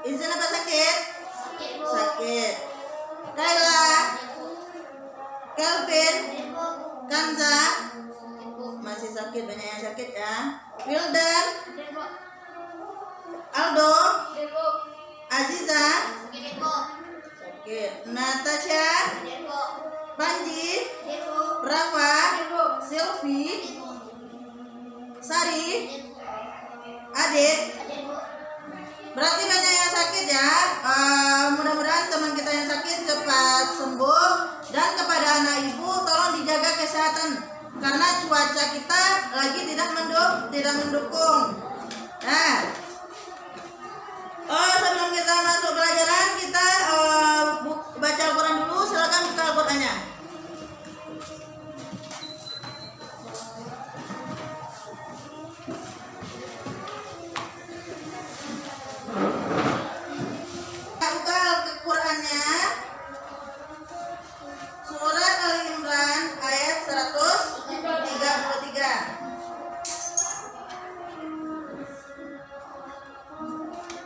Izin apa sakit? Sakit. Kayla, Kelvin, Kanza masih sakit, banyak yang sakit ya. Wildan, Aldo, Aziza sakit. Natasha, Panji, Rafa, Silvi, Sari, Adik. Berarti banyak yang sakit ya. Mudah-mudahan teman kita yang sakit cepat sembuh. Dan kepada anak ibu tolong dijaga kesehatan karena cuaca kita lagi tidak mendukung. Nah, sebelum kita masuk pelajaran kita baca Al-Quran dulu. Silakan buka Al-Qurannya. Surat Al-Imran ayat 133.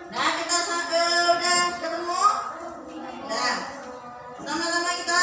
Nah, kita udah ketemu. Nah, sama-sama kita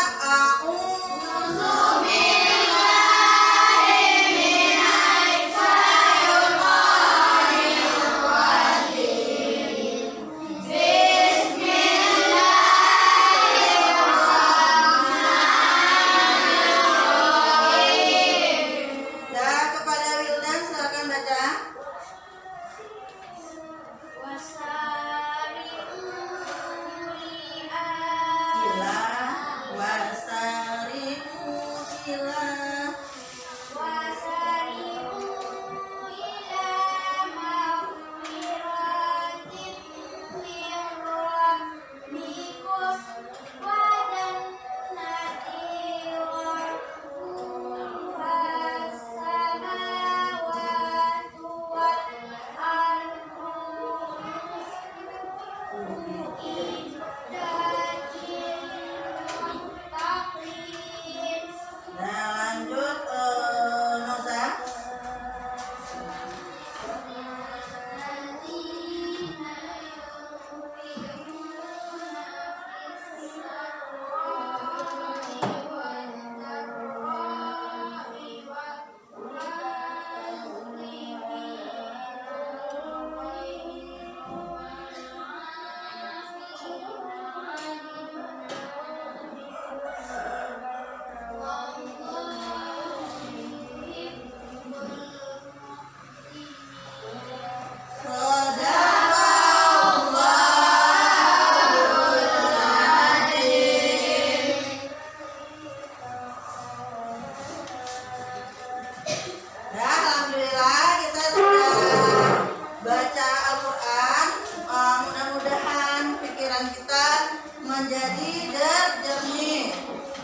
menjadi jernih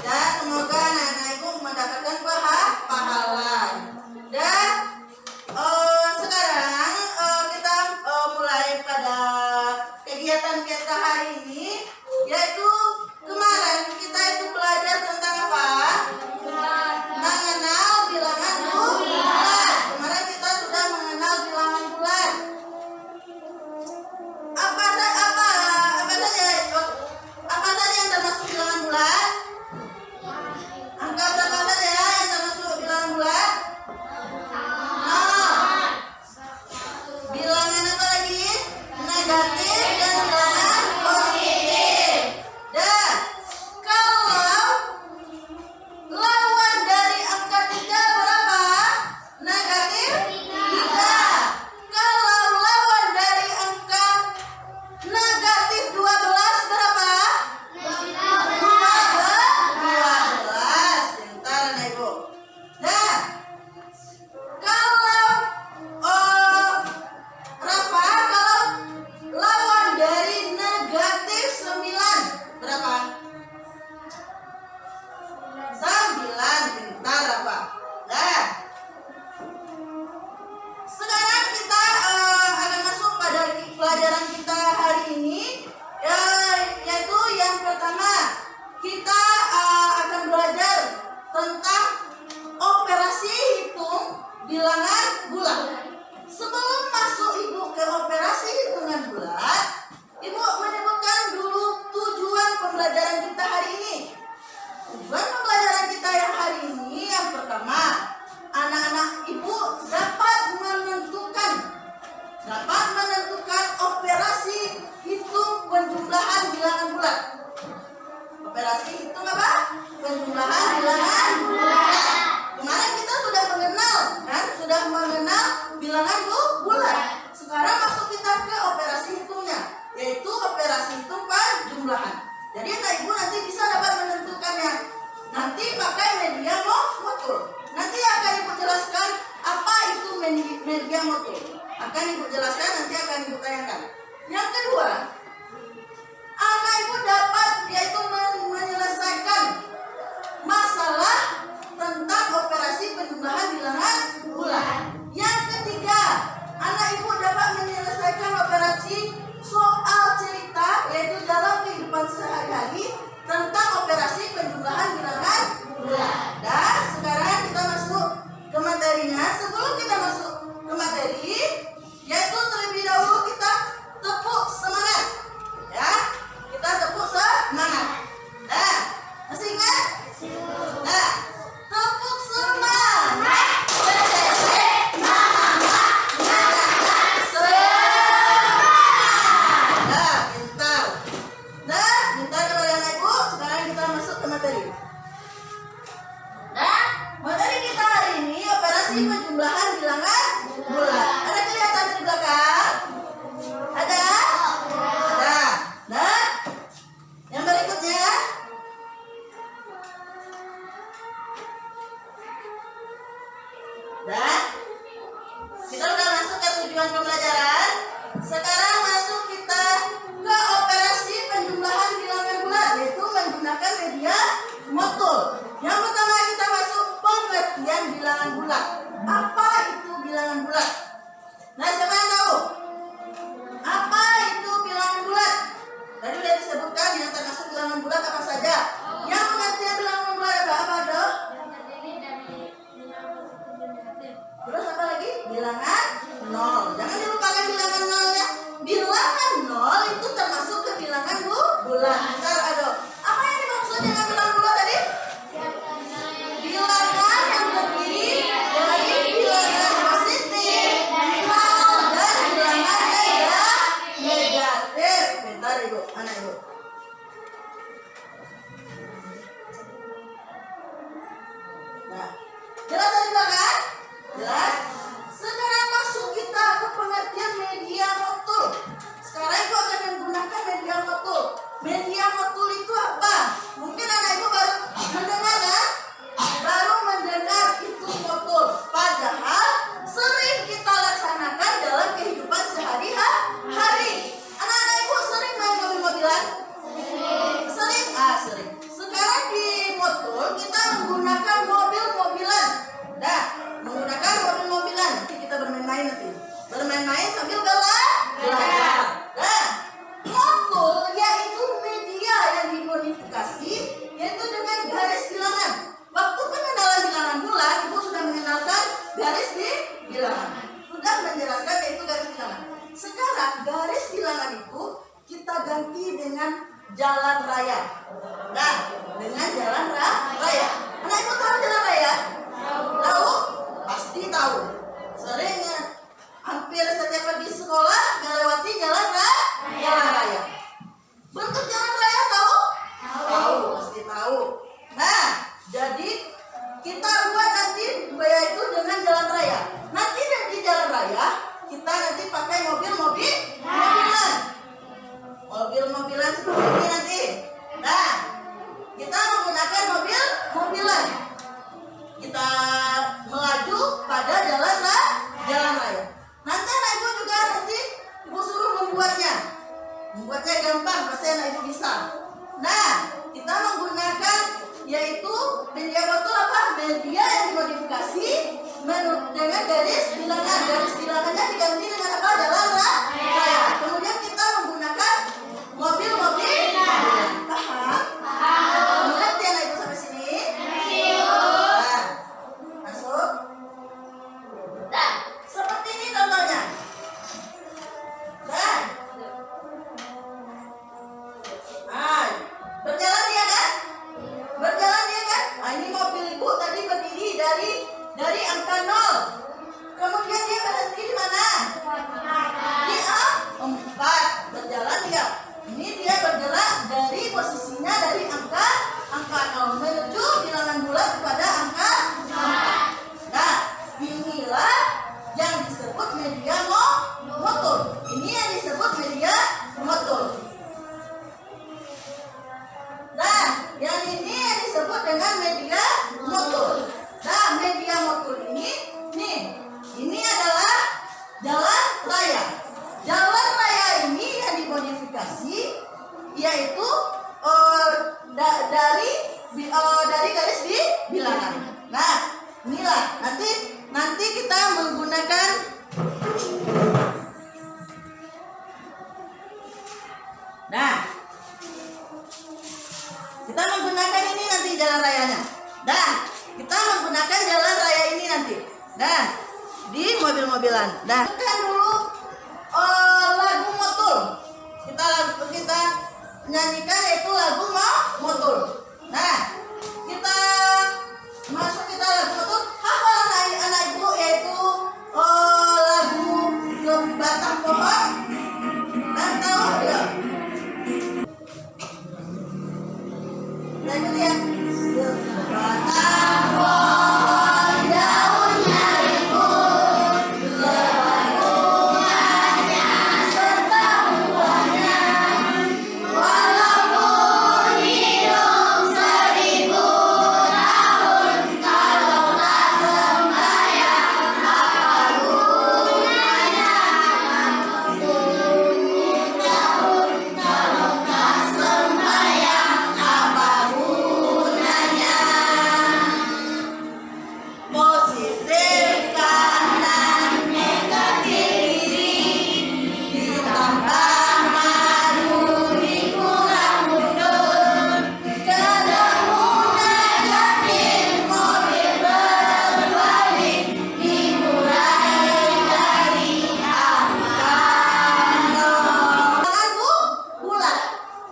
dan semoga anak-anak ibu mendapatkan pahala. Dan sekarang kita mulai pada kegiatan kita hari ini, yaitu kemarin kita itu belajar tentang apa? Mengenal bilangan bulan. Kemarin kita sudah mengenal bilangan bulan. Apa saja yang termasuk bilangan bulan? Angka berapa saja yang termasuk bilangan bulan? Bilangan apa lagi? Negatif dan bilangan positif. Dan bilangan bulat. Operasi hitung apa? Penjumlahan bilangan bulat. Kemarin kita sudah mengenal kan? Sudah mengenal bilangan bulat. Sekarang masuk kita ke operasi hitungnya, yaitu operasi hitung penjumlahan. Jadi anak ibu nanti bisa dapat menentukannya. Nanti pakai media motul. Nanti akan ibu jelaskan apa itu media motul. Akan ibu jelaskan, nanti akan ibu tanyakan. Yang kedua, anak ibu dapat yaitu menyelesaikan masalah tentang operasi penjumlahan bilangan bulat. Yang ketiga, anak ibu dapat menyelesaikan operasi soal cerita, yaitu dalam kehidupan sehari-hari tentang operasi penjumlahan bilangan bulat. Dan sekarang kita masuk ke materinya. Sebelum kita masuk ke materi, yaitu terlebih dahulu kita tepuk semangat, ya. Kita tepuk semangat. Nah, masih ingat? Nah, tepuk semangat. Pintar kepada anak ibu. Sekarang kita masuk ke materi. Nah, materi kita hari ini operasi penjumlahan bilangan bulat. Ada kelihatan di belakang? Ada? Ada. Nah, yang berikutnya. Dan kita sudah masuk ke tujuan pembelajaran. Sekarang masuk kita ke operasi penjumlahan bilangan bulat, yaitu menggunakan media motul. Yang pertama kita masuk pengertian bilangan bulat. Apa itu bilangan bulat? Nah, siapa yang tahu? Apa itu bilangan bulat? Tadi sudah disebutkan yang termasuk bilangan bulat apa saja. Yang pengertian bilangan bulat apa dong? Terus apa lagi? Bilangan nol. Jangan dilupakan bilangan nol ya. Bilangan nol itu termasuk ke bilangan bulat. Ntar ada. Apa yang dimaksud dengan bilangan bulat tadi? Bilangan yang terdiri dari bilangan positif, nol, dan bilangan negatif. Bentar ibu, anak ibu. Nah, jelas tadi kan? Jelas. Sekarang masuk kita ke pengertian media motul. Sekarang ibu akan menggunakan media motul. Media motul itu apa? Mungkin anak ibu baru mendengar kan? Baru mendengar itu motul. Padahal sering kita laksanakan dalam kehidupan sehari-hari. Anak-anak ibu sering main mobil-mobilan? Sering? Sering. Sekarang di motul kita menggunakan mobil-mobilan. Nah, menggunakan mobil-mobilan. Nanti kita bermain-main nanti. Bermain-main sambil belajar. Nah, motul yaitu media yang dimodifikasi, yaitu dengan garis bilangan. Waktu pengenalan bilangan bulat, ibu sudah mengenalkan garis bilangan. Sudah menjelaskan yaitu garis bilangan. Sekarang garis bilangan itu kita ganti dengan jalan raya. Nah, dengan jalan raya. Anak ibu tahu jalan raya? Tahu? Pasti tahu. Sering hampir setiap pergi sekolah melewati jalan raya. Bentuk jalan raya tahu? Tahu, pasti tahu. Nah, jadi kita buat nanti yaitu dengan jalan raya. Nanti di jalan raya kita nanti pakai mobil-mobilan. Mobil-mobilan seperti ini nanti. Nah, kita menggunakan mobil-mobilan. Kita melaju pada jalan raya. Nanti anak ibu juga nanti ibu suruh membuatnya gampang, pasti anak ibu bisa. Nah, kita menggunakan yaitu media motul apa? Media yang dimodifikasi dengan garis bilangan. Garis bilangannya diganti dengan apa? Jalan raya. Kemudian kita menggunakan mobil-mobilan. Paham? Mengerti anak ibu sampai sini? Nah, masuk. Nah, seperti ini contohnya. Nah, berjalan dia kan? Ini mobil ibu tadi berdiri dari angka 0. Kemudian media motor. Nah, media motor ini, nih, ini adalah jalan raya. Jalan raya ini yang dimodifikasi, yaitu dari garis bilangan. Nah, inilah nanti kita menggunakan ini nanti jalan rayanya. Nah, kita menggunakan jalan raya ini nanti. Nah, di mobil-mobilan. Nah, kan dulu lagu motul. Kita nyanyikan yaitu lagu motul. Nah, kita lagu motul. Hafal anak ibu yaitu lagu Ke Batang Pohon. Dan tahu ya? Nah, itu dia. Batang pohon daunnya rimbun, lebat bunganya serta buahnya. Walaupun hidup 1000 tahun, kalau tak sembahyang apa gunanya? 1000 tahun, kalau tak sembahyang apa gunanya? Positif kanan, negatif kiri, ditambah maju dikurang mundur. Ketemu negatif mobil berbalik, diurai dari angka 0. Tanganku bulat.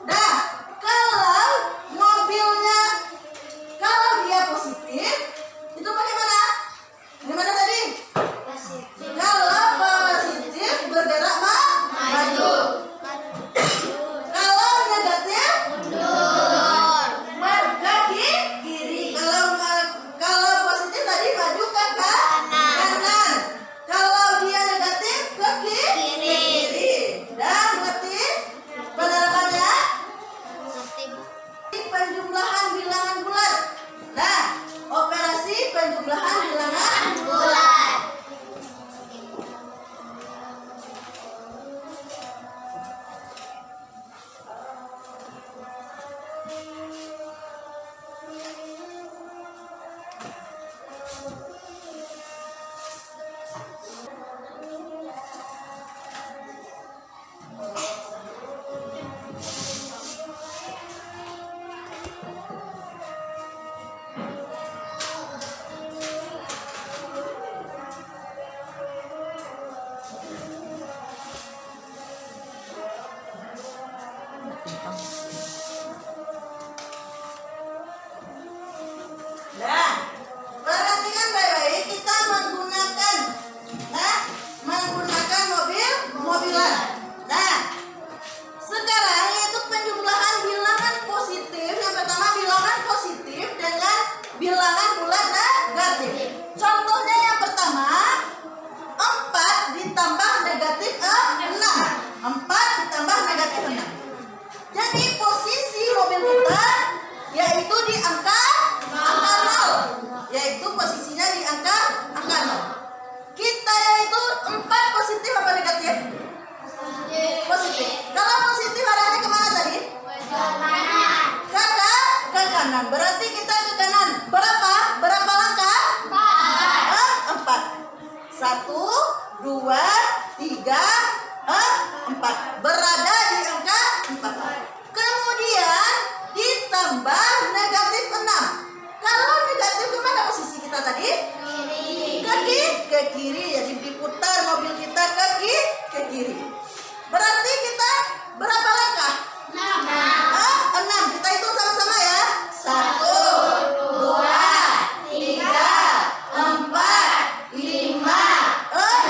Nah, kalau mobilnya, kalau dia positif, itu bagaimana? Gimana tadi? Kalau positif bergerak maju. Kalau negatif ke kiri. Kalau positif tadi maju ke kanan. Kalau dia negatif ke kiri. Dan mengerti penerapannya? Penjumlahan bilangan bulat. Nah, operasi penjumlahan bilangan bulat. Nah, perhatikan baik-baik, kita menggunakan mobilan. Nah, sekarang itu penjumlahan bilangan positif. Yang pertama bilangan positif dengan bilangan bulat negatif. Contohnya yang pertama, 4 ditambah negatif 6. 4 ditambah negatif 6. Jadi posisi mobil kita yaitu di angka 0. Yaitu posisinya di angka 0. Kita yaitu 4 positif apa negatif? Positif. Kalau positif arahnya kemana tadi? Ke kanan. Berarti kita ke kanan. Berapa langkah? 4. 1, 2, 3, 4. Berada di angka 4. Kemudian ditambah negatif 6. Kalau negatif kemana posisi kita tadi? Ke kiri. Jadi diputar mobil kita ke kiri. Berarti kita berapa langkah? 6. Kita hitung sama-sama ya. 1, 2, 3, 4, 5, 6.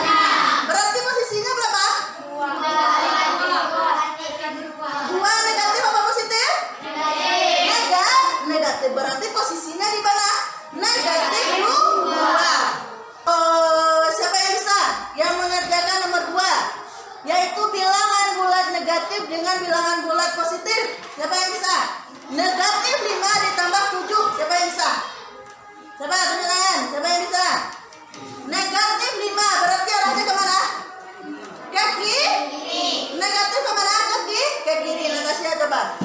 coba.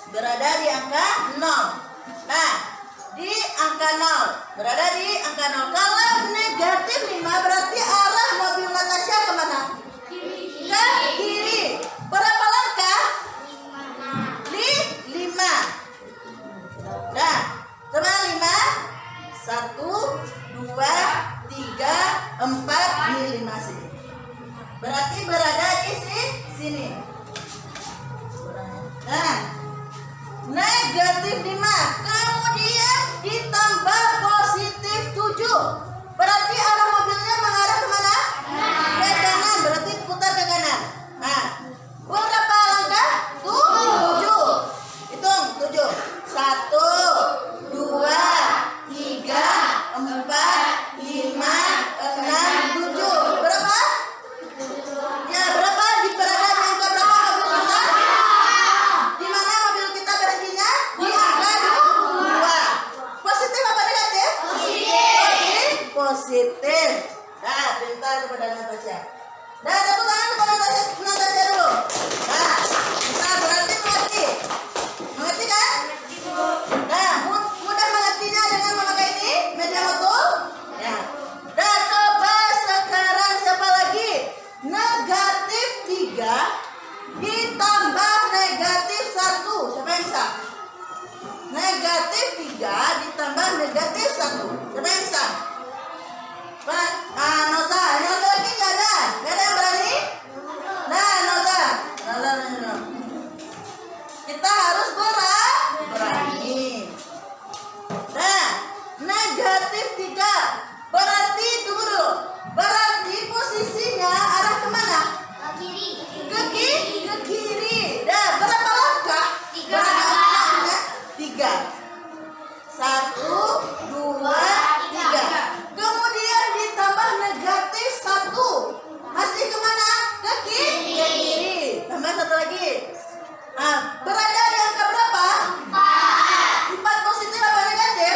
Berada di angka 0. Nah, di angka 0. Berada di angka 0. Kalau negatif 5 berarti arah mobil Natasha kemana? Ke kiri. Berapa langkah? 5. Nah, coba 5. 1, 2, 3, 4 di 5 sini. Berarti berada di sini. Nah, negatif 5 kemudian ditambah positif 7. Berarti arah mobilnya mengarah kemana? Ke kanan. Berarti putar ke kanan. Nah, berapa langkah? 7. Hitung 7. 1, 2, 3, 4, 5, 6, 7. Berapa? Ya, berapa? Berada di angka berapa mobil kita? Di mana mobil kita berhentinya? Di angka 2. Positif apa negatif? Positif. Nah, pintar kepada Natasha. Nah, tepuk tangan kepada Natasha dulu. Nah, kita berarti mengerti. Mengerti kan? Nah, mudah mengertinya dengan memakai ini media moto. Ya. Nah, coba sekarang siapa lagi? Negatif 3 ditambah negatif 1. Siapa yang bisa? Negatif 3 ditambah negatif 1. Siapa yang bisa? Noza lagi nggak ada? Nggak ada yang berani? Nah, Noza. Kita harus berani. Nah, negatif 3 berarti tunggu dulu. Berarti posisinya arah kemana? Ke kiri. Nah, berapa langkah? 3. 1, 2, 3. Kemudian ditambah negatif 1. Masih kemana? Ke kiri. Tambah 1 lagi. Nah, berada di angka berapa? 4 positif apa negatif?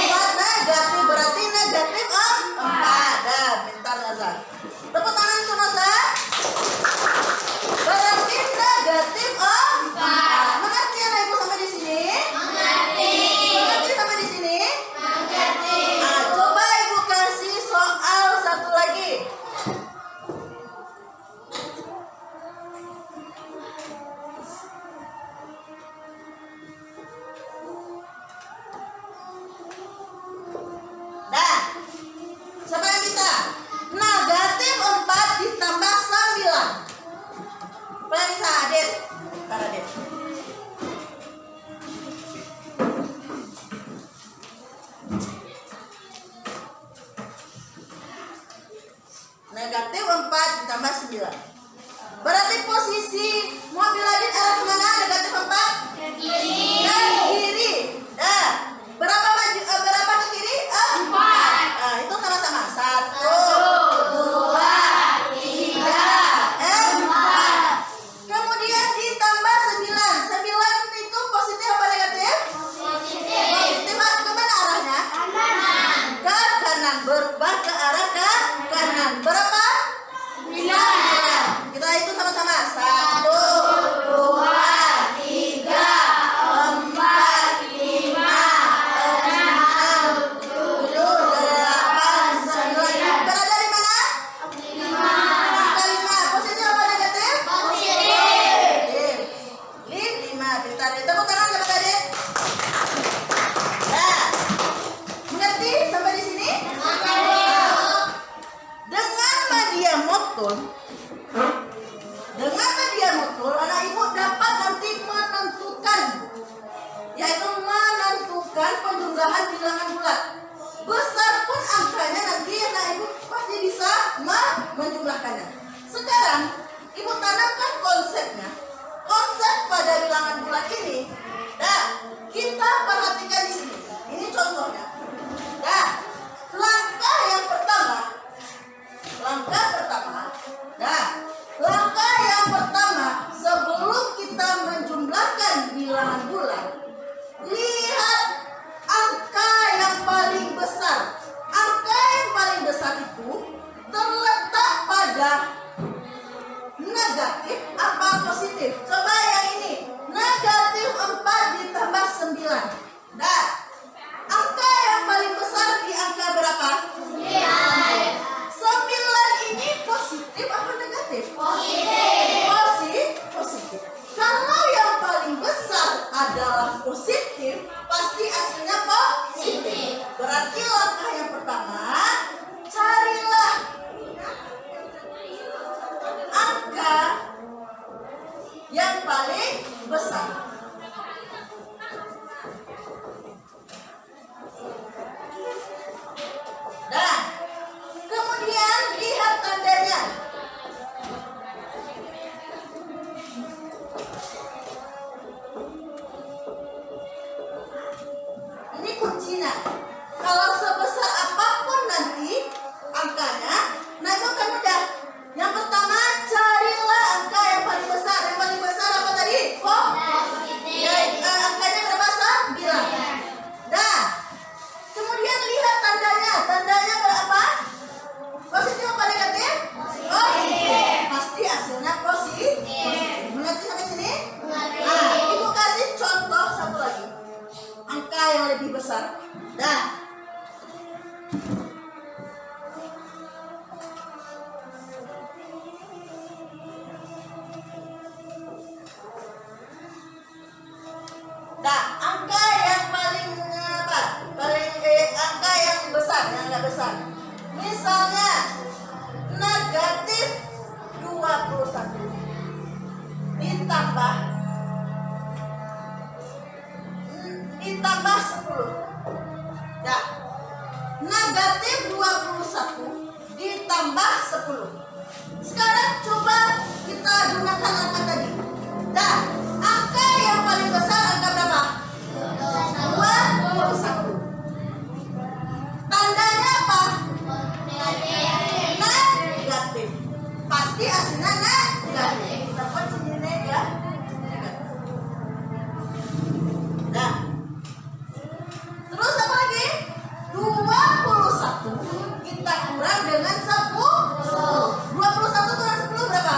4 negatif. Berarti negatif 4. Dah, pintar Naza. Tepuk tangan untuk Naza. Berarti negatif 4. Mengerti anak ibu sampai di sini? Mengerti sampai di sini? Nah, coba ibu kasih soal satu lagi. Nah, siapa yang bisa? Negatif 4 ditambah 9. Siapa yang bisa? Adit. Bentar, Adit. Negatif 4 ditambah 9. Berarti posisi mobil Adit arah kemana? Negatif 4? Ke kiri. Nah, berapa ke kiri? 4. Nah, itu sama-sama. 1, 2, 3, 4. Kemudian ditambah 9. 9 itu positif apa negatif? Positif. Kemana arahnya? Ke kanan. Berubah ke arah ke kanan. Berapa? 9. langkah yang pertama, carilah angka yang paling besar. Dan kemudian lihat tandanya. Ini kuncinya. Kalau sebesar apapun nanti angkanya, nah itu kan mudah. Yang pertama, carilah angka yang paling besar. Yang paling besar apa tadi? Ya, angkanya berapa? 9. Dah. Kemudian lihat tandanya. Tandanya berapa? Positif apa negatif? Positif. Pasti hasilnya positif. Mengerti sampai sini? Nah, ibu kasih contoh satu lagi. Angka yang lebih besar. Dah. Nah, angka yang paling apa? Angka yang besar, yang nggak besar. Misalnya negatif 21 ditambah 10. Nah, negatif 21 ditambah 10. Sekarang coba kita gunakan angka tadi. Nah, angka yang paling besar angka berapa? 21. Tandanya apa? Negatif. Pasti hasilnya negatif. Dapat sini negatif. Nah, terus apa lagi? 21 kita kurang dengan 10. 21 kurang 10 berapa?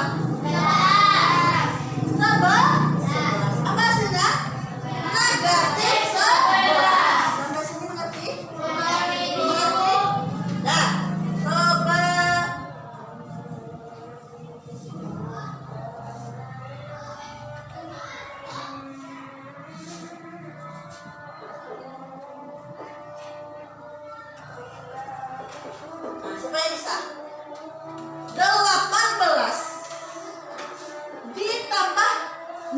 11. Apa hasilnya? Negatif 11. Sampai sini mengerti? Mengerti? Nah, coba supaya bisa 18 ditambah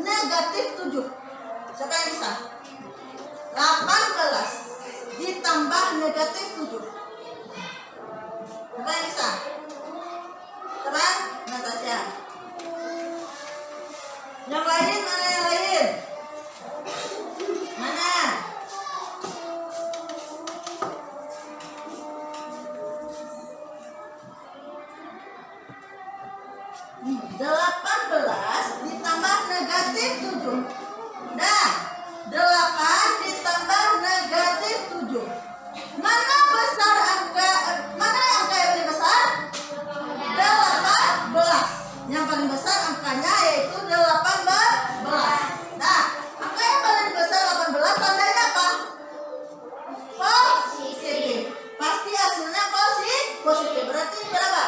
negatif 7. Siapa yang bisa? 18 ditambah negatif 7. Siapa yang bisa? Teman Natasha. Yang lain mana yang lain? Mana? 18 ditambah negatif 7. Nah, 8 ditambah negatif 7. Mana besar mana angka yang paling besar? 18. Yang paling besar angkanya yaitu 18. Nah, angka yang paling besar 18 tandanya apa? Positif. Pasti hasilnya positif. Berarti berapa?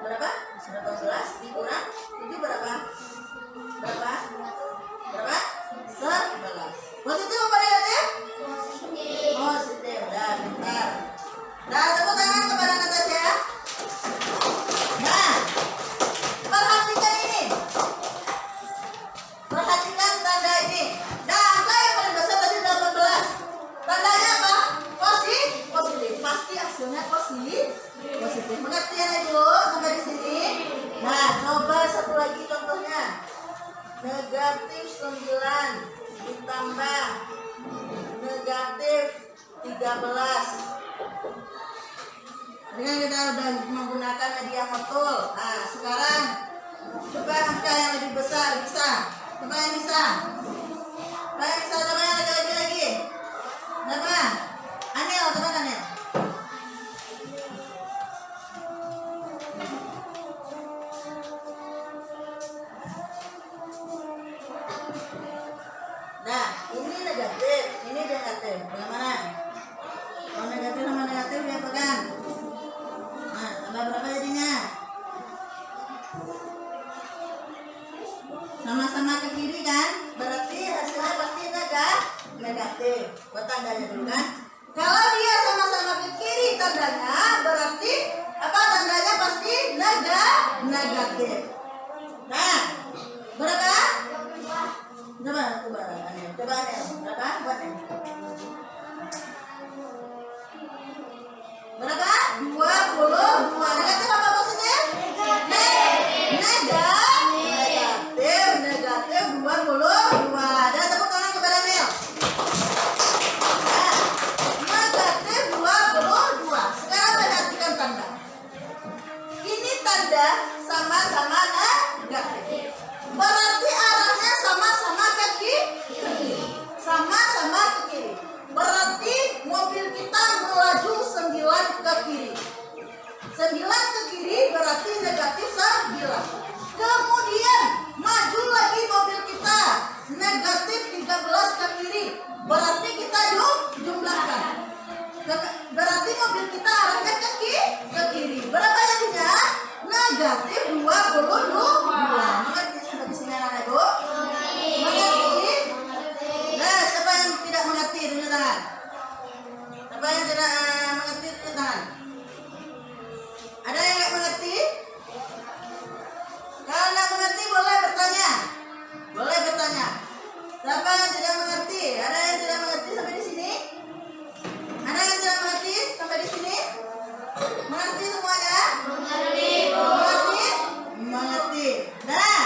Berapa? 18 dikurang 7 berapa? Berapa? 11. Positif apa negatif? Positif. Dah, bentar. Dah, tepuk tangan kepada Natasha. Nah, perhatikan ini. Perhatikan tanda ini. Nah, angka yang paling besar tadi 18. Tandanya apa? Positif. Pasti hasilnya positif. Mengerti ya Ibu sampai di sini? Nah, coba satu lagi contohnya. Negatif 9 ditambah negatif 13. Ini kan kita udah menggunakan media betul. Nah, sekarang coba angka yang lebih besar bisa. Coba yang bisa. Coba yang bisa, coba yang lagi. Coba. Anil, coba Anil. Nah, ini negatif, ini negatif. Bagaimana? Kalau negatif sama negatif dia pegang. Nah, tambah berapa jadinya? Sama-sama ke kiri kan? Berarti hasilnya pasti negatif. ada sama-sama negatif. Berarti arahnya sama-sama ke kiri. Sama-sama ke kiri. Berarti mobil kita melaju 9 ke kiri. 9 ke kiri berarti negatif 9. Kemudian maju lagi mobil kita negatif 13 ke kiri. Berarti kita jumlahkan. Berarti mobil kita arahnya ke kiri. Berapa jadinya? Negatif 22. Mengerti sampai di sini anak-anakku? Mengerti? Nah, siapa yang tidak mengerti tunjuk tangan? Siapa yang tidak mengerti tunjuk tangan? Ada yang nggak mengerti? Kalau nggak mengerti boleh bertanya. Boleh bertanya. Siapa yang tidak mengerti? Ada yang tidak mengerti sampai di sini? Ada yang tidak mengerti sampai di sini? Mengerti semuanya? Mengerti. Mengerti? Mengerti. Nah,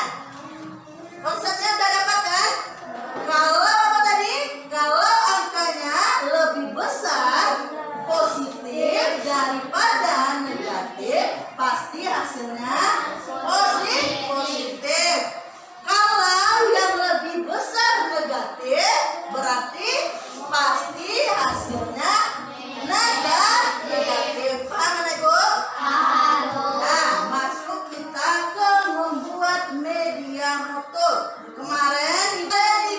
konsepnya udah dapat kan? Kalau apa tadi? Kalau angkanya lebih besar positif daripada negatif, pasti hasilnya positif. Kalau yang lebih besar negatif, berarti pasti hasilnya negatif. Paham Ibu? Nah, masuk kita ke membuat media motor. Kemarin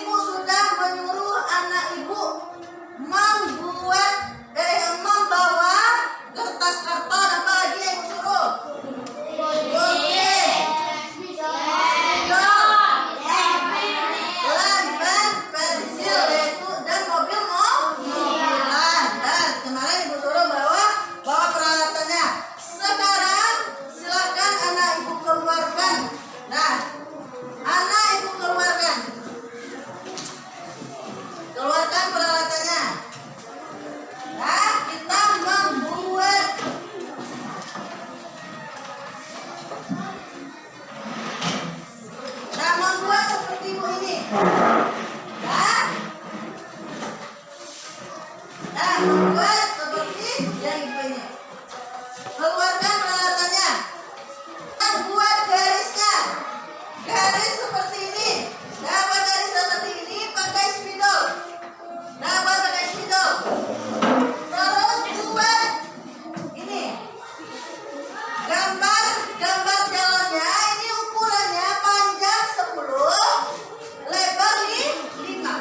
Ibu sudah menyuruh anak Ibu membawa kertas karton. Apa lagi yang Ibu suruh? Pensil dan mobilan. Dan kemarin Ibu suruh bawa peralatannya. Sekarang silakan anak Ibu keluarkan. Nah, anak Ibu keluarkan peralatannya. Nah, kita membuat seperti Ibu ini. Nah, membuat seperti yang Ibu ini. Keluarkan peralatannya. Kita buat garisnya. Garis seperti ini. Dapat garis seperti ini pakai spidol. Terus buat ini. Gambar jalannya. Ini ukurannya panjang 10, lebar 5.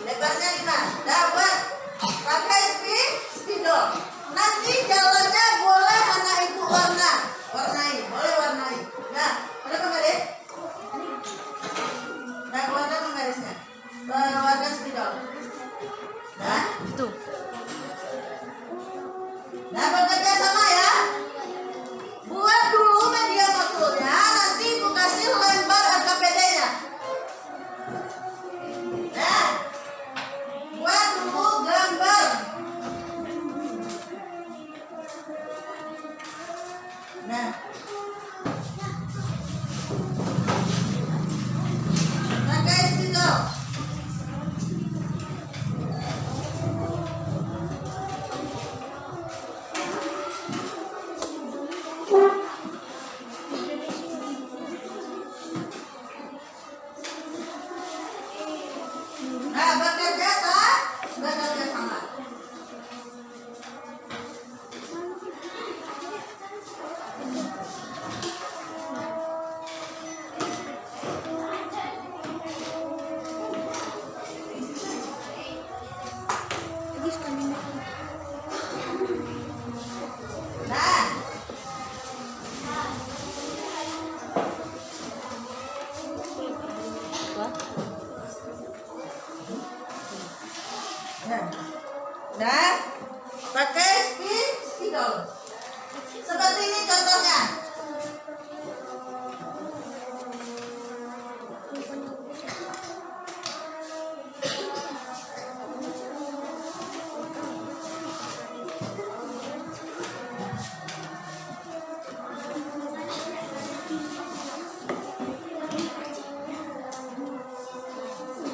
Lebarnya 5. Dapat pakai spidol. Nanti jalannya boleh anak Ibu warnai. Boleh warnai. Nah, ada penggaris? Nah, keluarkan penggarisnya. Keluarkan spidol. Nah, itu. Nah, bekerja sama ya. Buat dulu media motornya, nanti Ibu kasih lembar RKPD-nya. Nah, buat dulu gambar. Nah, pakai spidol. Nah, bekerja sama. Nah, pakai spidol. Seperti ini contohnya.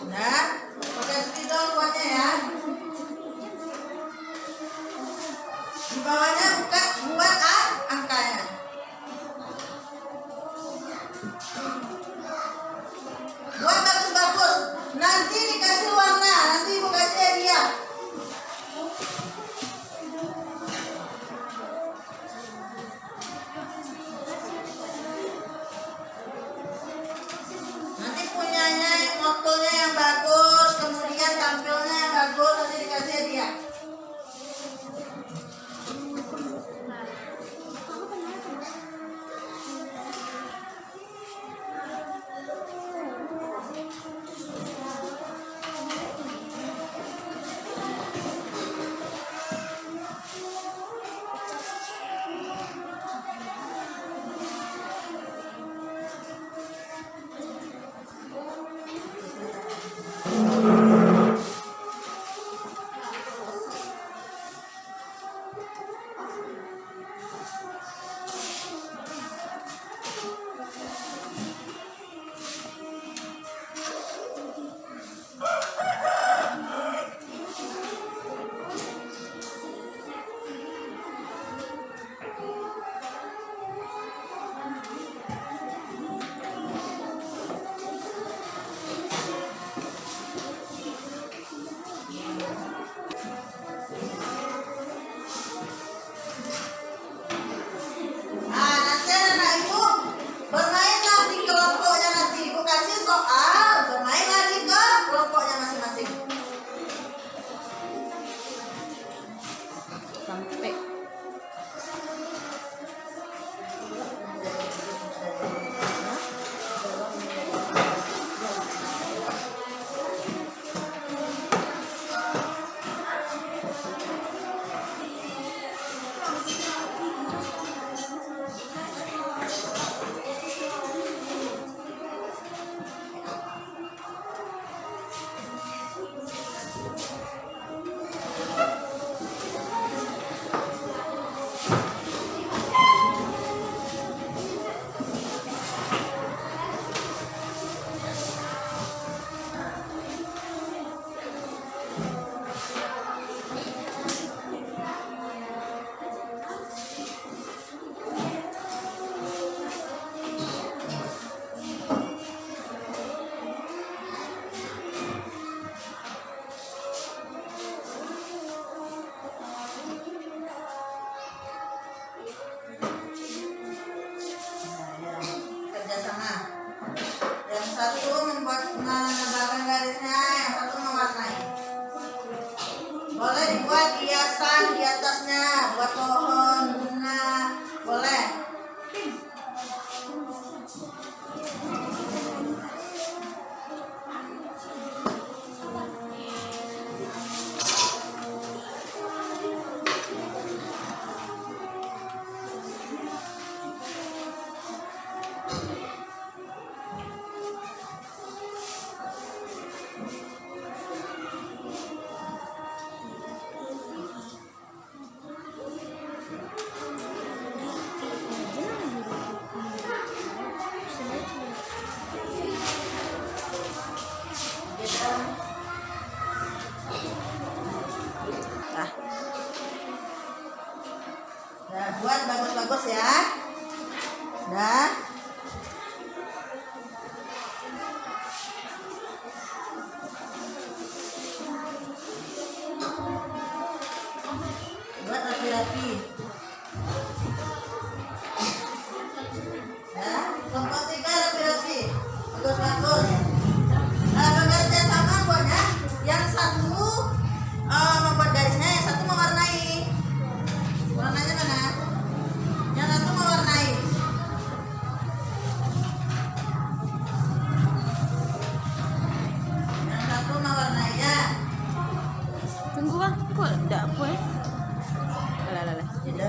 Nah, pakai spidol buatnya ya. Di bawahnya buat angkanya. sampai. Kerjasama. Yang satu menambahkan garisnya, yang satu mewarnai. Boleh dibuat hiasan di atasnya, buat pohon, bunga, boleh. Nah, buat bagus-bagus ya. Dah. Buat rapi-rapi. Ya, kelompok 3 rapi-rapi. Bagus-bagus. Nah, bekerja sama buatnya. Yang satu membuat garisnya, yang satu mewarnai. Warnanya mana? Yang satu mewarnai. Yang satu mewarnai ya. Tunggu bang, kok enggak apa ya? Alah. Tidak.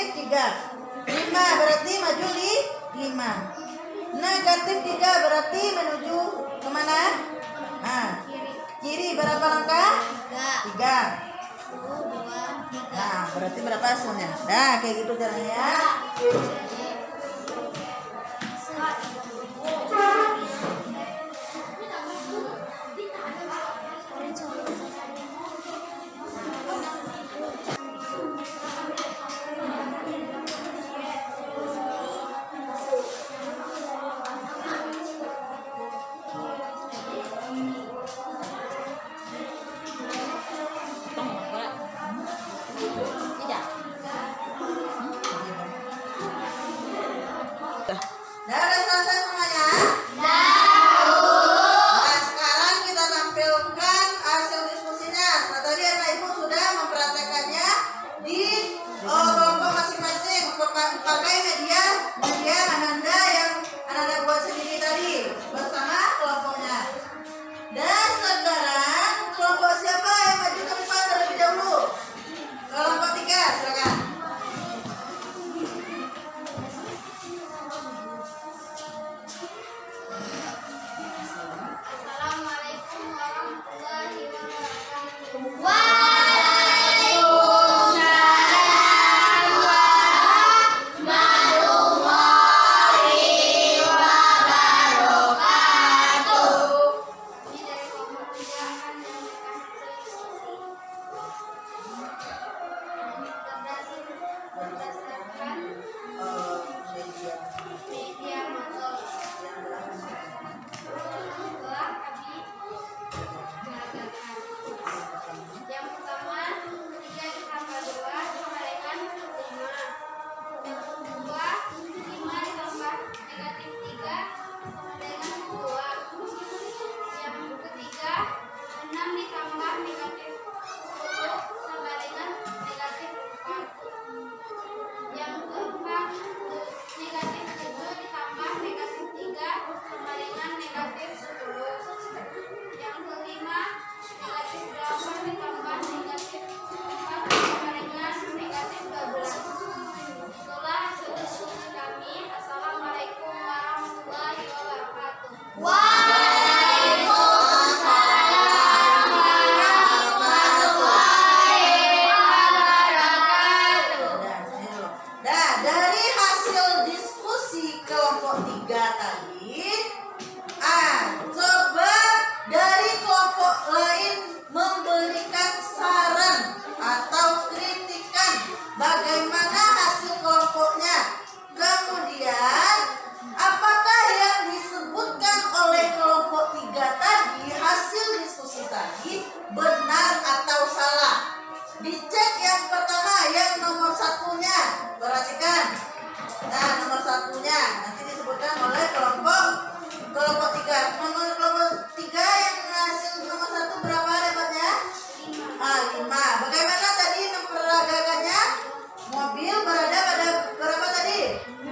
Positif 3. 5 berarti maju di 5. Negatif 3 berarti menuju kemana? Nah, kiri berapa langkah? 3. Nah, berarti berapa hasilnya? Nah, kayak gitu caranya ya. Nah, udah selesai semuanya? Nah, sekarang kita tampilkan hasil diskusinya. Nah, tadi anak ibu sudah mempraktekannya di kelompok masing-masing pakai media Ananda yang Ananda buat sendiri tadi bersama kelompoknya. Dan sekarang kelompok siapa yang maju ke depan terlebih dahulu? Kelompok 3, silakan. Assalamualaikum warahmatullahi wabarakatuh. Ini dari kelompok tiga akan memberikan hasil diskusi. Berdasarkan media motor. Kedua, kami mengatakan yang pertama 3 ditambah 2 kembalikan 5. Yang kedua 5 ditambah negatif 3 dengan 2. Yang ketiga 6 ditambah negatif 10 sama dengan negatif 4. Yang keempat negatif 7 ditambah negatif 3 sama dengan negatif 10. Yang kelima negatif 8 ditambah negatif 4 sama dengan negatif 12. Itulah hasil diskusi kami. Assalamualaikum warahmatullahi wabarakatuh. Nah, dari hasil diskusi kelompok 3 tadi, coba dari kelompok lain memberikan saran atau kritikan bagaimana hasil kelompoknya. Kemudian, apakah yang disebutkan oleh kelompok 3 tadi, hasil diskusi tadi, benar atau salah? Dicek yang pertama, yang nomor satunya. Perhatikan. Nah, nomor satunya nanti disebutkan oleh kelompok 3. Kelompok 3 yang hasil nomor 1 berapa dapatnya? 5. Bagaimana tadi memperagakannya? Mobil berada pada berapa tadi?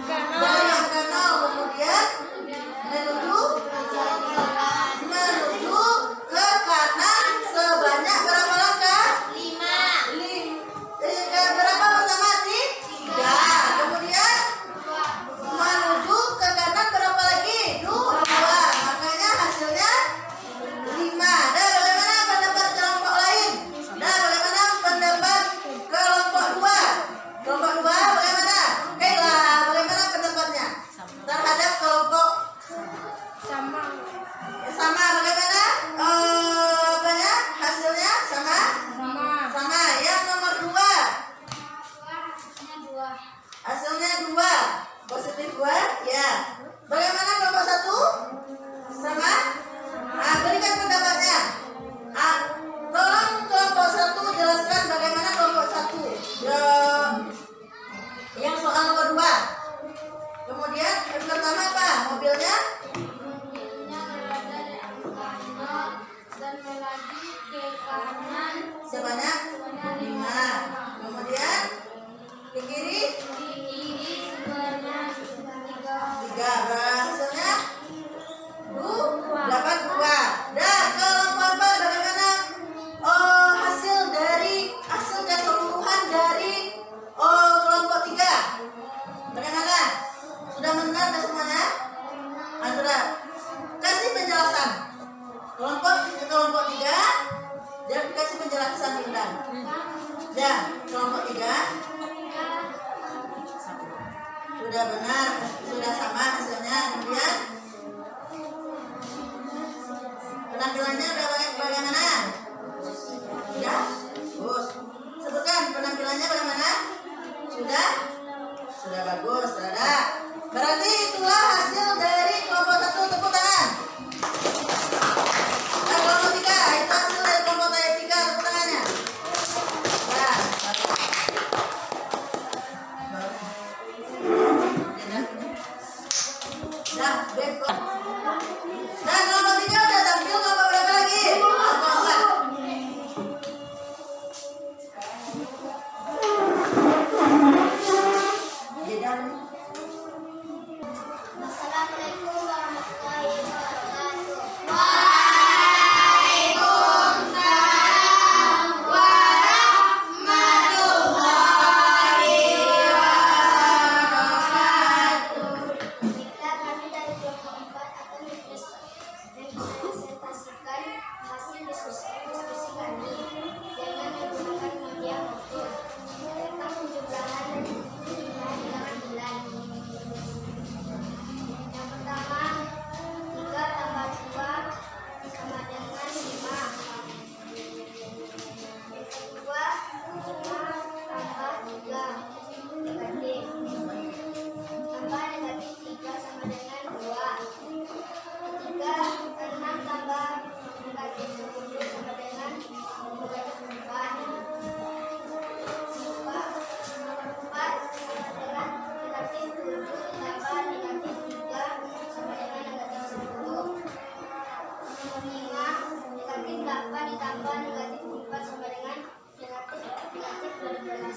Dari angka 0, kemudian menuju ke kanan sebanyak berapa langkah? 5. Berapa pertama tadi? 3. Kemudian menuju ke kanan berapa lagi? 2. Makanya hasilnya 5. Nah, bagaimana pendapat kelompok lain? Nah, bagaimana pendapat kelompok 2? Kelompok 2 sudah benar, sudah sama hasilnya. Kemudian penampilannya udah bagaimana? Sudah? Bagus. Sebutkan penampilannya bagaimana? Sudah? Sudah bagus, ada. Berarti itulah hasil dari kelompok 1. Tepuk tangan. Dan kelompok 3, itu hasil dari kelompok 3. Tepuk tangannya. Nah, Nah, beko. Dan kelompok 3 udah tampil. Kelompok berapa lagi? Kelompok 4. Assalamualaikum warahmatullahi wabarakatuh. Baiklah, kami dari kelompok 4 akan mempresentasikan hasil diskusi kami dengan menggunakan media motor tentang penjumlahan dan bilangan bulan. Yang pertama, 3 tambah 2 sama dengan 5. Yang kedua, 5 tambah 3 negatif. Tambah negatif 3 sama dengan 2. Ketiga, 6 tambah negatif 10 sama dengan negatif 4. Nomor 4 sama dengan negatif 7 tambah negatif 3 sama dengan negatif 10. Nomor 5, negatif 8 ditambah negatif 4 sama dengan negatif 12.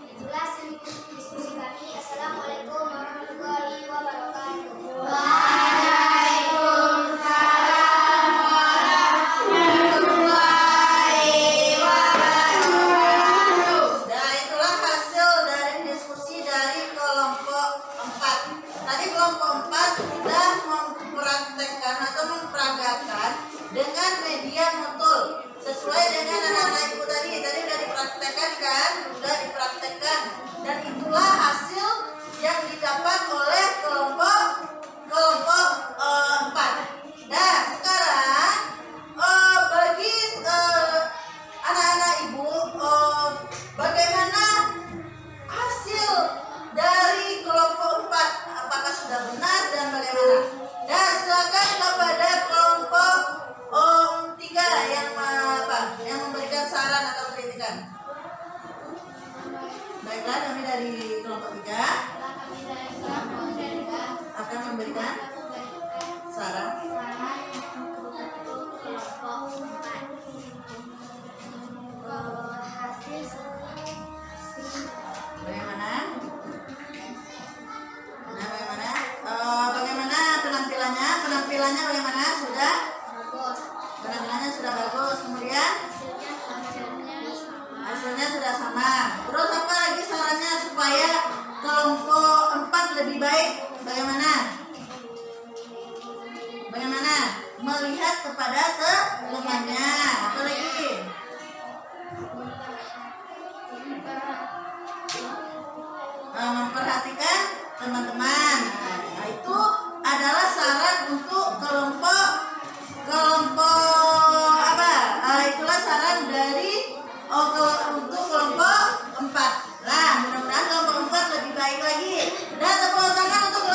Itulah hasil diskusi kami. Assalamualaikum warahmatullahi wabarakatuh. Nah, itulah hasil dari diskusi dari kelompok 4. Tadi kelompok 4 sudah mempraktekkan atau memperagakan dengan media motor sesuai dengan anak-anak ibu tadi. Tadi sudah dipraktekkan kan? Sudah dipraktekkan. Dan itulah hasil yang didapat oleh kelompok 4. Nah, sekarang bagi anak-anak ibu, bagaimana hasil dari kelompok 4? Apakah sudah benar dan bagaimana? Nah, silakan kepada kelompok 3 yang memberikan saran atau kritikan. Baiklah, kami dari kelompok 3 akan memberikan saran. Bagaimana? Nah, bagaimana penampilannya? Penampilannya bagaimana? Sudah? Penampilannya sudah bagus. Kemudian hasilnya sudah sama. Terus apa lagi sarannya supaya kelompok 4 lebih baik? Bagaimana? Melihat kepada temannya. Apa lagi? Memperhatikan teman-teman. Nah, itu adalah saran untuk kelompok apa? Itulah saran dari untuk kelompok 4. Nah, mudah-mudahan kelompok 4 lebih baik lagi. Dan tepuk tangan untuk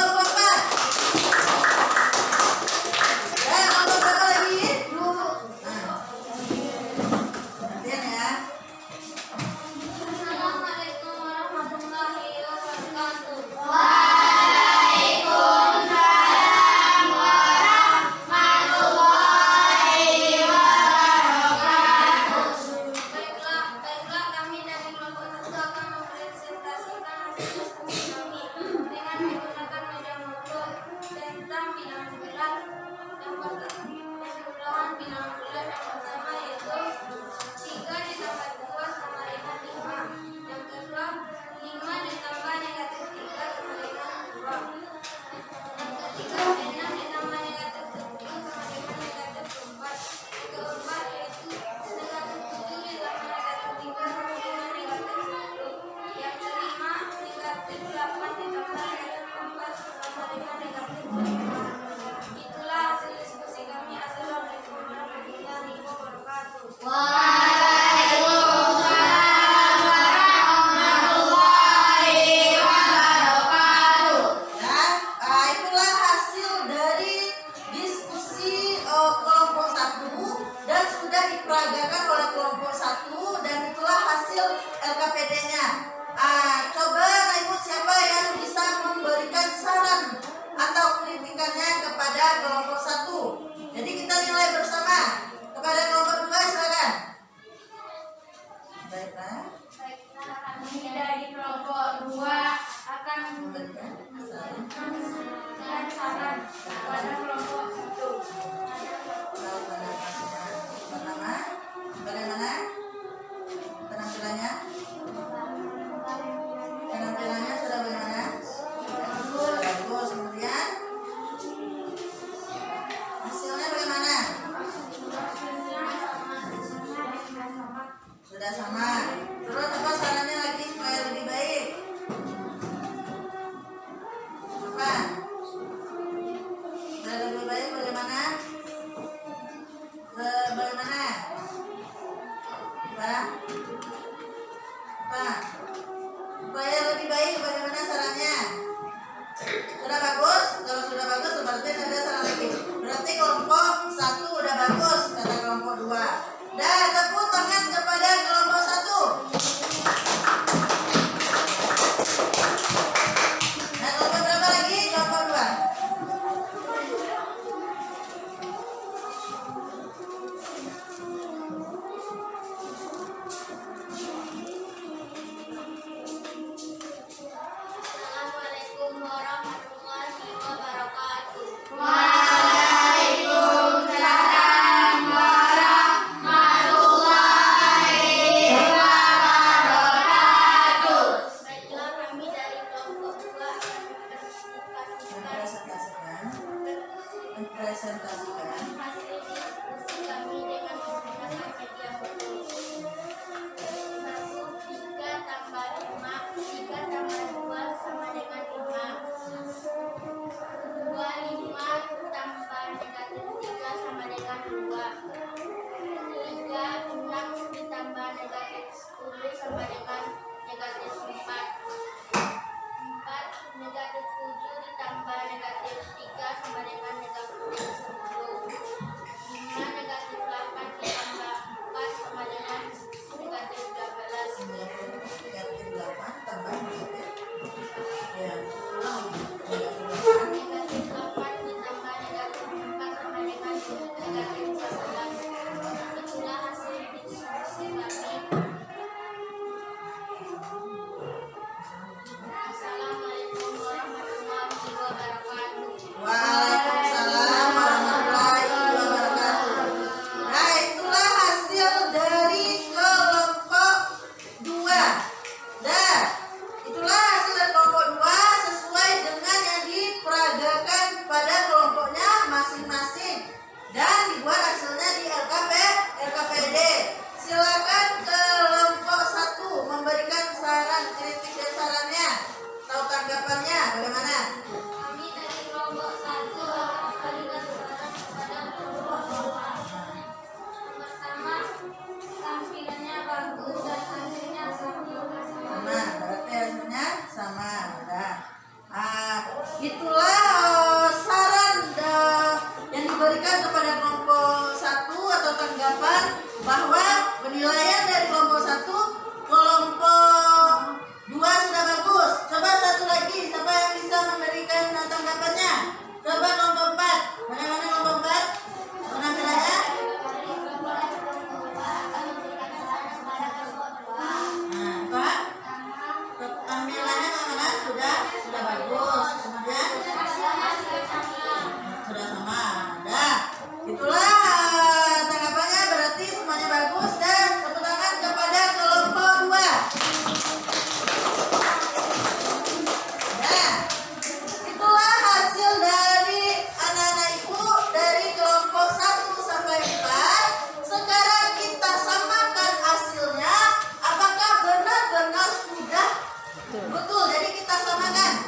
Sudah bagus? Kalau sudah bagus berarti ada salah lagi. Berarti kelompok 1 udah bagus, kata kelompok 2. Dah, tepuk tangan kepada kelompok 1. Nah, kelompok berapa lagi? Kelompok 2. Assalamualaikum warahmatullahi wabarakatuh. Baiklah, kami dari kelompok 2 Mempresentasikan hasil diskusi kami dengan menggunakan media foto. 1, 3 tambah 5, 3 tambah 2 sama dengan 5. 2, 5 tambah negatif 3 sama dengan 2. 3, 6 ditambah negatif 10 sama dengan negatif 4. 4, negatif 7 ditambah negatif 3 sama dengan negatif 10. 5, negatif 8 ditambah 4 sama dengan negatif 12. negatif 8 tambah negatif. Ya, ulang. Negatif 8 ditambah negatif 4 sama dengan negatif 12. Itulah hasil diskusi kami. Assalamualaikum warahmatullahi wabarakatuh. Waalaikumsalam warahmatullahi wabarakatuh. Nah, itulah hasil dari kelompok 2. Dah, itulah hasil dari kelompok 2 sesuai dengan yang diperagakan pada kelompoknya masing-masing dan dibuat hasilnya di LKPD. Silakan kelompok 1 memberikan saran, kritik dan sarannya atau tanggapannya bagaimana? Kami dari kelompok 1 akan memberikan saran kepada kelompok 2. Pertama, tampilannya bagus dan hasilnya sama. Nah, berarti hasilnya sama. Nah, itulah saran yang diberikan kepada kelompok 1 atau tanggapan bahwa penilaian dari kelompok 1, kelompok 2 sudah bagus. Coba satu lagi, siapa yang bisa memberikan tanggapannya? Coba kelompok 4. Bagaimana kelompok 4? Penampilannya? Nah, Pak, tampilannya bagaimana? Sudah bagus. Kemudian sudah sama. Dah, itulah tanggapannya, berarti semuanya bagus dan tepuk tangan kepada kelompok 2. Nah, itulah hasil dari anak-anak ibu dari kelompok 1 sampai 4. Sekarang kita samakan hasilnya. Apakah benar-benar sudah betul? Jadi kita samakan.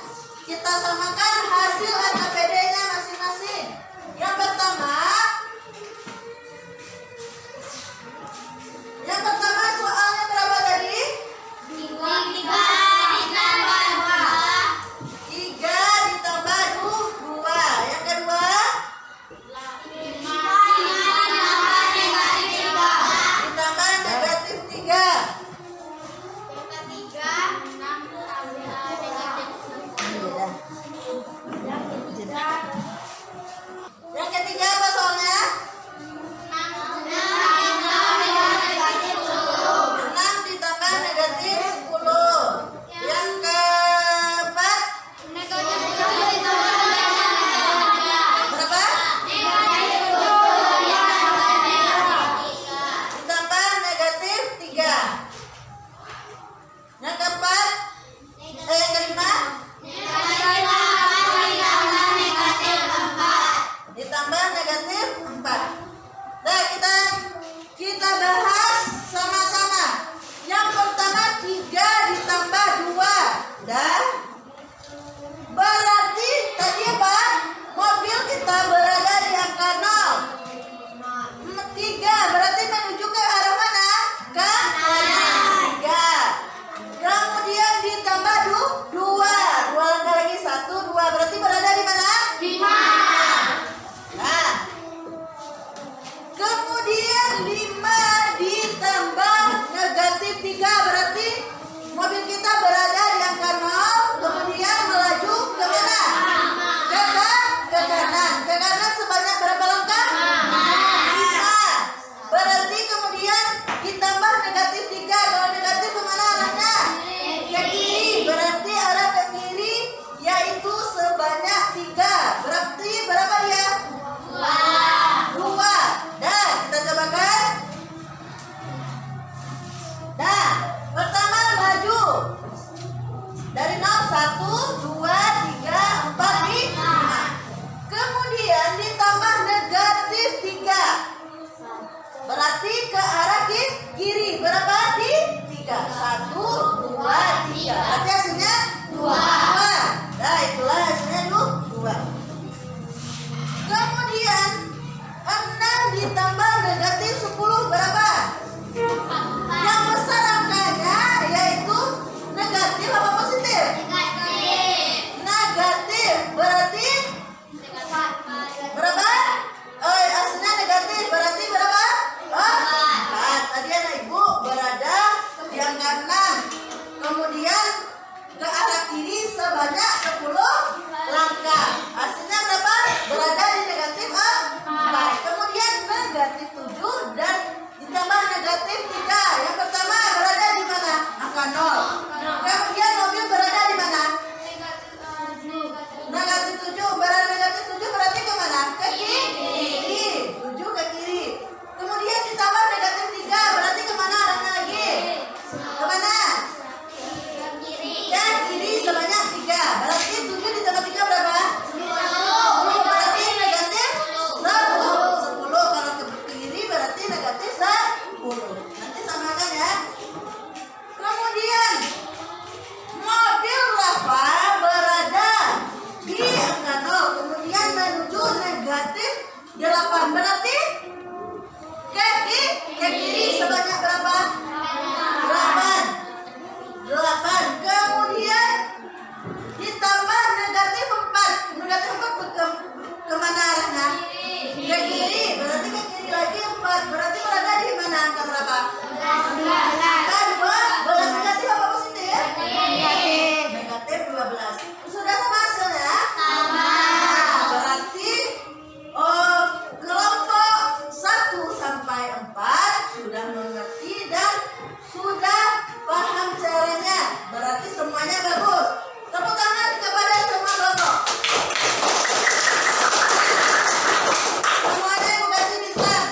ke arah kiri. Berapa? Tiga. 1, 2, 3. Berarti hasilnya 2. Nah, itulah hasilnya 2. Kemudian 6 ditambah negatif 10 berapa? Yang besar angkanya yaitu negatif apa positif? Negatif. Berarti berapa? Oh, hasilnya negatif. Berarti berapa? 4. Tadi anak ibu berada di angka 6. Kemudian ke arah kiri sebanyak 10 langkah. Hasilnya berapa? Berada di negatif 4. Kemudian negatif 7 dan ditambah negatif 3. Yang pertama berada di mana? Angka 0. Kemudian mobil berada di mana? Negatif 7. Berada negatif 7 berarti ke mana? Ke kiri. 7 ke kiri. Kemudian ditambah negatif 3 berarti kemana arahnya lagi? Kemana? Ke kiri sebanyak 3. Berarti 7 ditambah 3 berapa? 10. Berarti negatif 10. Kalau ke kiri berarti negatif 10. Nanti samakan ya. Kemudian mobil Rafa berada di angka 0. Kemudian menuju negatif 8. Berarti ke kiri sebanyak berapa? 8. Kemudian ditambah negatif 4. Negatif 4 kemana arahnya? Ke kiri. Berarti ke kiri lagi 4. Berarti berada di mana angka berapa? 12. Negatif apa positif? Negatif 12. Sudah sama hasilnya? Sama. Berarti kelompok 1 sampai 4 sudah mengerti dan sudah paham caranya. Berarti semuanya bagus. Tepuk tangan kepada semua kelompok. Semuanya ibu kasih bintang.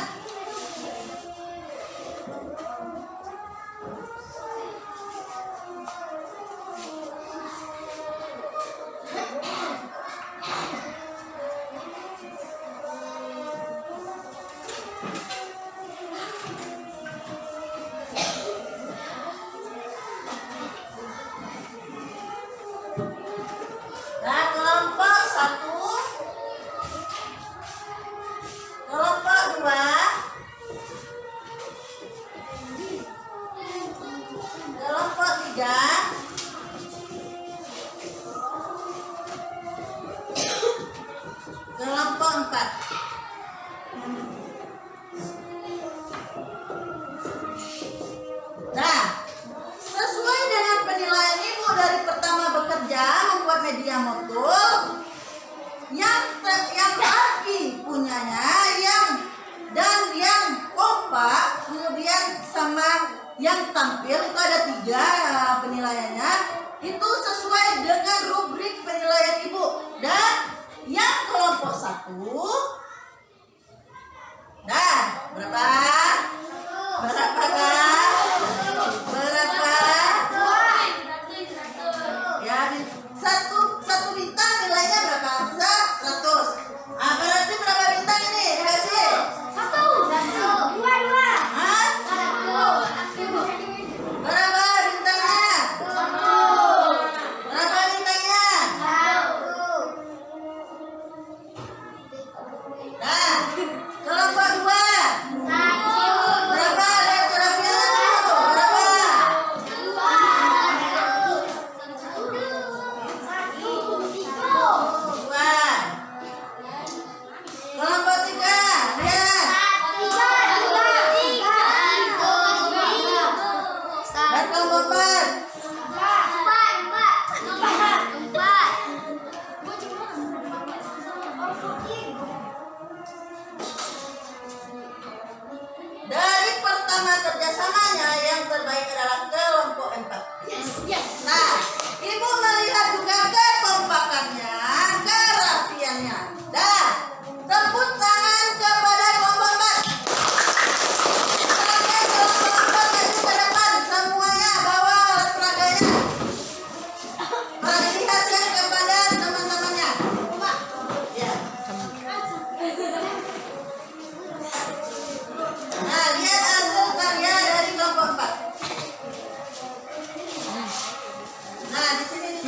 Nah, kelompok 1, kelompok 2, kelompok 3, kelompok 4. Nah, sesuai dengan penilaian ibu dari pertama bekerja membuat media motor yang rapi punyanya, dan yang kompak, kemudian sama yang tampil itu ada 3 penilaiannya. Itu sesuai dengan rubrik penilaian ibu. Dan yang kelompok 1, nah berapa? Berapa kan? Berapa? Ya, satu bintang nilainya berapa? 100. Berarti berapa bintang ini? Dikasih? 1. 2. Hah? Berapa bintangnya? 1. Berapa bintangnya? 1.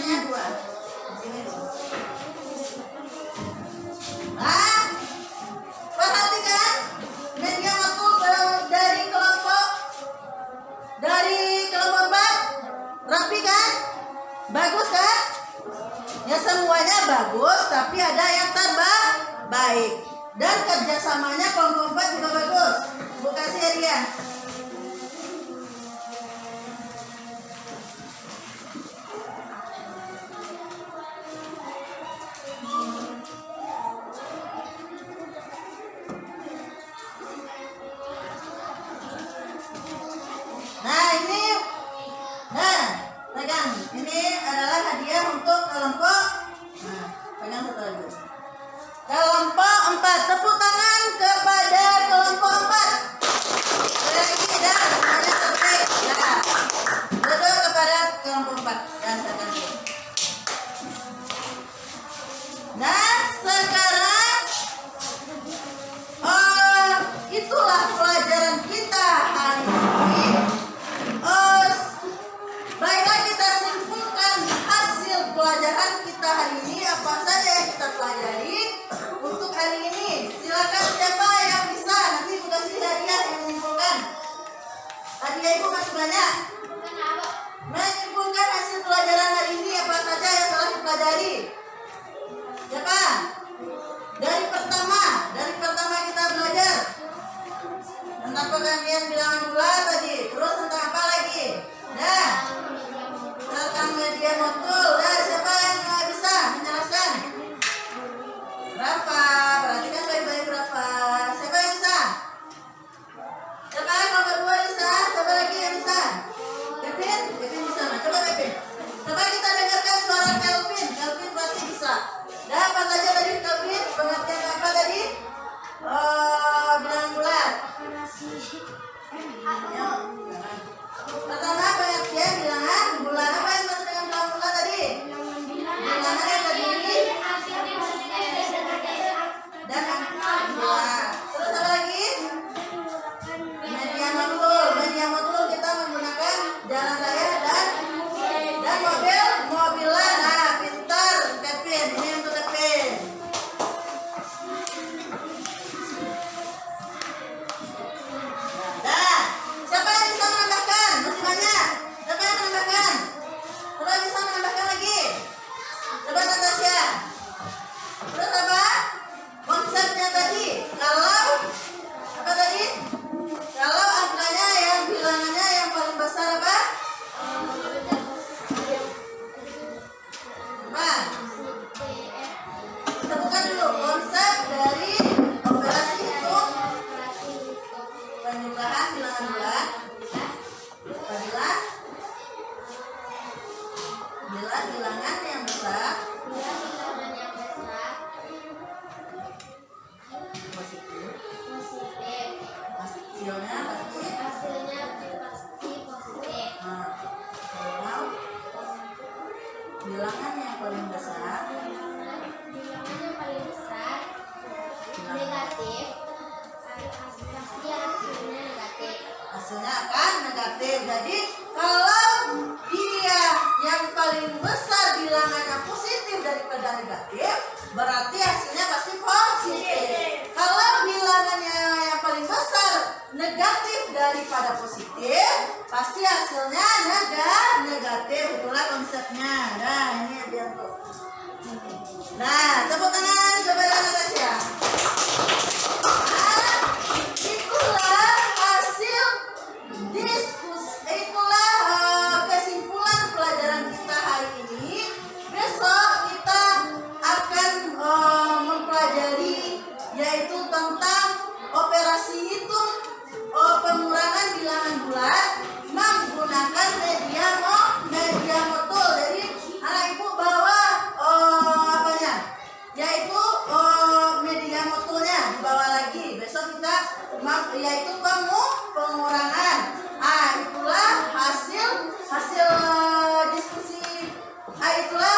Sisanya 2. Sini. Nah, perhatikan media waktu dari kelompok 4. Rapi kan? Bagus kan? Ya semuanya bagus, tapi ada yang terbaik. Dan kerjasamanya kelompok 4 juga bagus. Bu kasih hadiah. Pegang. Ini adalah hadiah untuk kelompok. Nah, pegang satu lagi. Kelompok 4. Tepuk tangan kepada kelompok 4. Lagi dah, semuanya tertib. Nah, duduk kepada kelompok 4. Dan sekarang. Nah, sekarang itulah pelajaran kita hari ini. Baiklah, kita simpulkan hasil pelajaran kita hari ini. Apa saja yang kita pelajari untuk hari ini? Silakan siapa yang bisa. Nanti Ibu kasih hadiah yang menyimpulkan. Hadiah Ibu masih banyak. Menyimpulkan hasil pelajaran hari ini apa saja yang telah dipelajari. Siapa? Dari pertama kita belajar tentang penggantian bilangan bulat tadi. Terus tentang apa lagi? Nah, tentang media modul. Nah, siapa yang bisa menjelaskan? Rafa, perhatikan baik-baik Rafa. Siapa yang bisa? Siapa yang nomor 2 bisa? Siapa lagi yang bisa? Kevin bisa. Nah, coba Kevin. Coba kita dengarkan suara Kelvin. Kelvin pasti bisa. Nah, apa saja tadi Kelvin? Pengertian apa tadi? Bilangan bulat. Ayo. Pertama pengertian bilangan bulat. Apa yang dimaksud dengan bilangan bulat tadi? Bilangan yang terdiri dan angka bulat. Terus apa lagi? Media modul kita menggunakan jalan raya dan mobilan. Nah, pintar Kevin. Ini untuk Kevin. Nah, siapa yang bisa menambahkan? Masih banyak. Siapa yang menambahkan? Coba bisa menambahkan lagi. Coba Natasha. Terus apa? Konsepnya tadi. Kalau apa tadi? Kalau angkanya yang bilangannya yang paling besar apa? Apa? Kita buka dulu konsep dari operasi hitung penjumlahan bilangan bulat. Bila bilangan yang besar positif, hasilnya pasti positif. Nah, kalau bilangan yang paling besar negatif, pasti hasilnya negatif. Hasilnya akan negatif. Jadi kalau dia yang paling besar bilangannya positif daripada negatif, berarti hasilnya pasti positif. Kalau bilangannya yang paling besar negatif daripada positif, pasti hasilnya negatif. Itulah konsepnya. Nah, ini dia tuh. Nah, tepuk tangan kepada Natasha. Nah, itulah hasil diskusi, itulah kesimpulan pelajaran kita hari ini. Besok kita akan mempelajari yaitu tentang operasi hitung pengurangan bilangan bulat menggunakan media modul. Jadi anak ibu bawa apanya? Yaitu media modulnya dibawa lagi. Besok kita yaitu pengurangan. Itulah hasil diskusi. Itulah